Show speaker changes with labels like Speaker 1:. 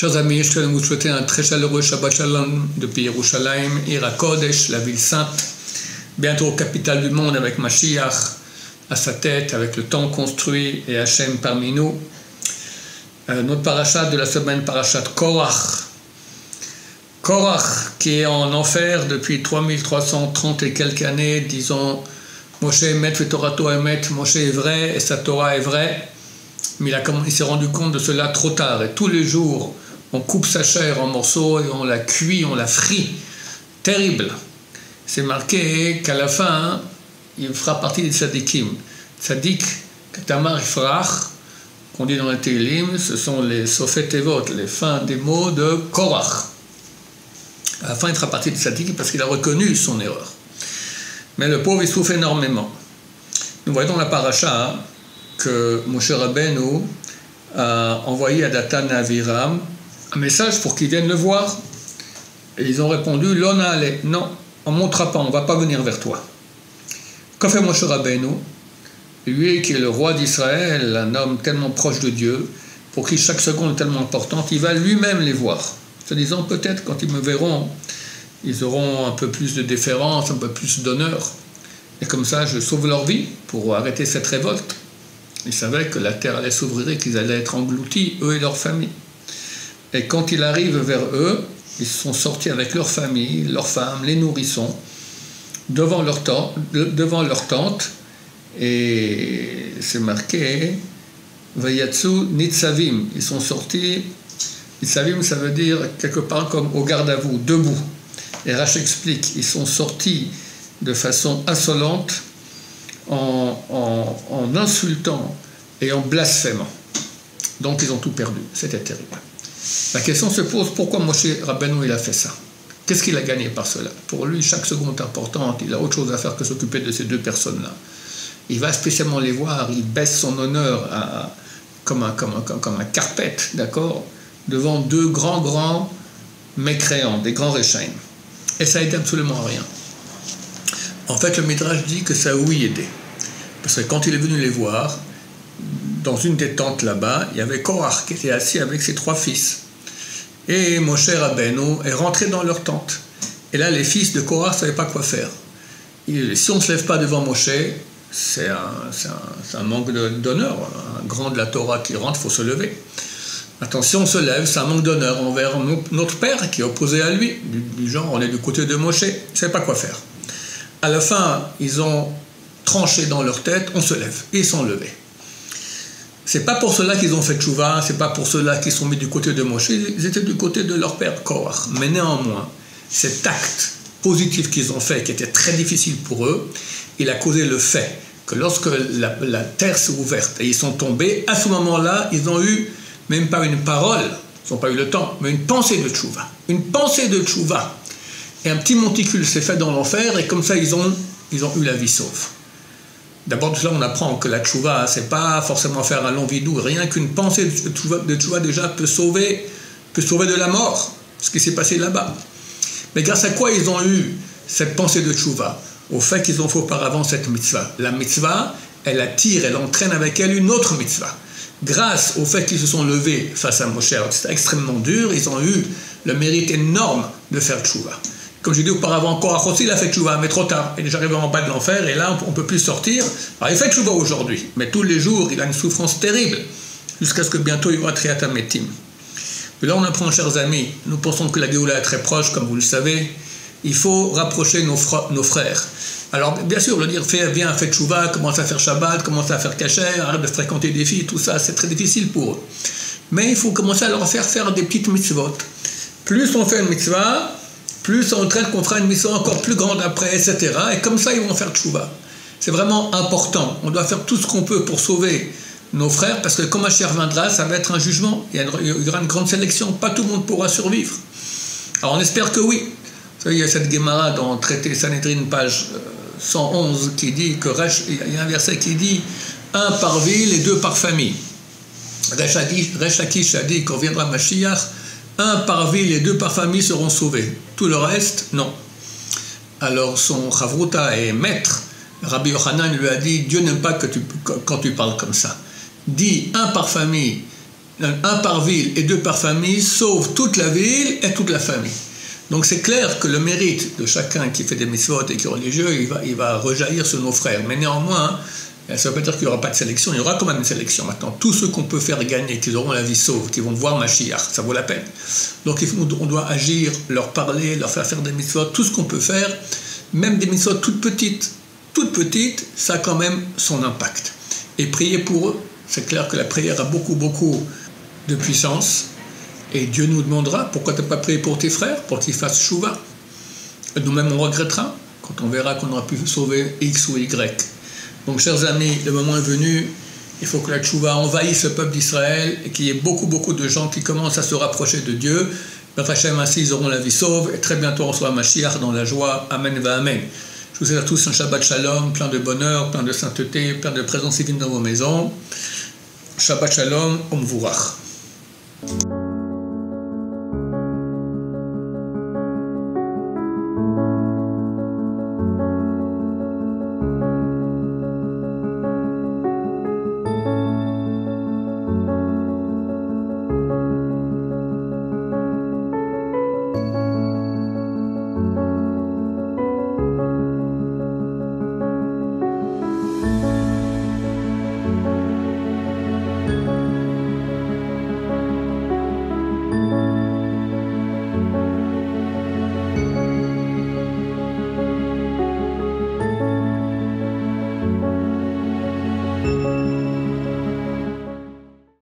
Speaker 1: Chers amis, je tiens à vous souhaiter un très chaleureux Shabbat Shalom depuis Yerushalayim, Ir HaKodesh, la ville sainte, bientôt capitale du monde avec Mashiach à sa tête, avec le temps construit et Hachem parmi nous. Notre parachat de la semaine, parachat Korach. Korach qui est en enfer depuis 3330 et quelques années, disons Moshe Emet V'Torato Emet, Moshe est vrai et sa Torah est vraie, mais il s'est rendu compte de cela trop tard et tous les jours on coupe sa chair en morceaux et on la cuit, on la frit. Terrible. C'est marqué qu'à la fin, il fera partie des tzadikim. Tzadik, Katamar Ifrach, qu'on dit dans les Tehillim, ce sont les Sofet Tevot, les fins des mots de Korach. À la fin, il fera partie des tzadikim parce qu'il a reconnu son erreur. Mais le pauvre, il souffre énormément. Nous voyons dans la paracha que Moshe Rabbeinu a envoyé à Datan et Aviram un message pour qu'ils viennent le voir. Et ils ont répondu, Lona ale, non, on ne montera pas, on ne va pas venir vers toi. Qu'a fait Moshe Rabbeinu? Lui qui est le roi d'Israël, un homme tellement proche de Dieu, pour qui chaque seconde est tellement importante, il va lui-même les voir. Se disant, peut-être quand ils me verront, ils auront un peu plus de déférence, un peu plus d'honneur. Et comme ça, je sauve leur vie pour arrêter cette révolte. Ils savaient que la terre allait s'ouvrir et qu'ils allaient être engloutis, eux et leur famille. Et quand il arrive vers eux, ils sont sortis avec leur famille, leurs femmes, les nourrissons, devant leur tente, et c'est marqué Vayatsu Nitzavim. Ils sont sortis, Nitzavim ça veut dire quelque part comme au garde à vous, debout. Et Rashi explique, ils sont sortis de façon insolente en insultant et en blasphémant. Donc ils ont tout perdu, c'était terrible. La question se pose, pourquoi Moshe Rabbeinu il a fait ça? Qu'est-ce qu'il a gagné par cela? Pour lui, chaque seconde est importante, il a autre chose à faire que s'occuper de ces deux personnes-là. Il va spécialement les voir, il baisse son honneur comme un carpette, d'accord, devant deux grands mécréants, des grands réchaïm. Et ça aide absolument à rien. En fait, le Midrash dit que ça a oui aidé. Parce que quand il est venu les voir, dans une des tentes là-bas, il y avait Korach qui était assis avec ses trois fils. Et Moshe Rabbeinu est rentré dans leur tente. Et là, les fils de Korach ne savaient pas quoi faire. Si on ne se lève pas devant Moshe, c'est un manque d'honneur. Un grand de la Torah qui rentre, il faut se lever. Attention, on se lève, c'est un manque d'honneur envers notre père qui est opposé à lui. Du genre, on est du côté de Moshe, ils ne savaient pas quoi faire. À la fin, ils ont tranché dans leur tête, on se lève. Et ils sont levés. C'est pas pour cela qu'ils ont fait tchouva, c'est pas pour cela qu'ils sont mis du côté de Moshe, ils étaient du côté de leur père Korach. Mais néanmoins, cet acte positif qu'ils ont fait, qui était très difficile pour eux, il a causé le fait que lorsque la terre s'est ouverte et ils sont tombés, à ce moment-là, ils ont eu même pas une parole, ils n'ont pas eu le temps, mais une pensée de tchouva. Une pensée de tchouva. Et un petit monticule s'est fait dans l'enfer et comme ça, ils ont eu la vie sauve. D'abord, de cela, on apprend que la tchouva, c'est pas forcément faire un long vidou. Rien qu'une pensée de tchouva déjà peut sauver de la mort, ce qui s'est passé là-bas. Mais grâce à quoi ils ont eu cette pensée de tchouva? Au fait qu'ils ont fait auparavant cette mitzvah. La mitzvah, elle attire, elle entraîne avec elle une autre mitzvah. Grâce au fait qu'ils se sont levés face à Moshe, c'était extrêmement dur, ils ont eu le mérite énorme de faire tchouva. Comme je dis auparavant, Korach aussi, il a fait tchouva, mais trop tard. Il est déjà arrivé en bas de l'enfer, et là, on ne peut plus sortir. Alors, il fait tchouva aujourd'hui, mais tous les jours, il a une souffrance terrible, jusqu'à ce que bientôt, il y aura Triat HaMetim. Et là, on apprend, chers amis, nous pensons que la Géoula est très proche, comme vous le savez. Il faut rapprocher nos frères. Alors, bien sûr, le dire, viens, fais tchouva, commence à faire Shabbat, commence à faire kasher, arrête de fréquenter des filles, tout ça, c'est très difficile pour eux. Mais il faut commencer à leur faire des petites mitzvot. Plus on fait une mitzvah, plus on traite qu'on fera une mission encore plus grande après, etc. Et comme ça, ils vont faire tchouva. C'est vraiment important. On doit faire tout ce qu'on peut pour sauver nos frères, parce que quand Mashiach viendra, ça va être un jugement. Il y aura une grande sélection. Pas tout le monde pourra survivre. Alors on espère que oui. Vous savez, il y a cette Gemara dans le traité Sanhedrin, page 111, qui dit il y a un verset qui dit « un par ville et deux par famille ». Resh Lakish a dit, quand viendra Mashiach, un par ville et deux par famille seront sauvés. Tout le reste, non. Alors son Chavruta et maître, Rabbi Yochanan lui a dit, Dieu n'aime pas quand tu parles comme ça. Dis un par famille un par ville et 2 par famille sauve toute la ville et toute la famille. Donc c'est clair que le mérite de chacun qui fait des mitzvot et qui est religieux, il va rejaillir sur nos frères. Mais néanmoins, ça ne veut pas dire qu'il n'y aura pas de sélection, il y aura quand même une sélection maintenant. Tous ceux qu'on peut faire gagner, qui auront la vie sauve, qui vont voir Mashiach, ça vaut la peine. Donc on doit agir, leur parler, leur faire des mitzvot, tout ce qu'on peut faire, même des mitzvot toutes petites, ça a quand même son impact. Et prier pour eux, c'est clair que la prière a beaucoup de puissance. Et Dieu nous demandera, pourquoi tu n'as pas prié pour tes frères, pour qu'ils fassent chouva. Nous-mêmes, on regrettera quand on verra qu'on aura pu sauver X ou Y. Donc, chers amis, le moment est venu, il faut que la chouva envahisse le peuple d'Israël et qu'il y ait beaucoup de gens qui commencent à se rapprocher de Dieu. Hachem, ainsi, ils auront la vie sauve et très bientôt on sera Mashiach dans la joie. Amen va Amen. Je vous souhaite à tous un Shabbat Shalom, plein de bonheur, plein de sainteté, plein de présence divine dans vos maisons. Shabbat Shalom, Om Vurach.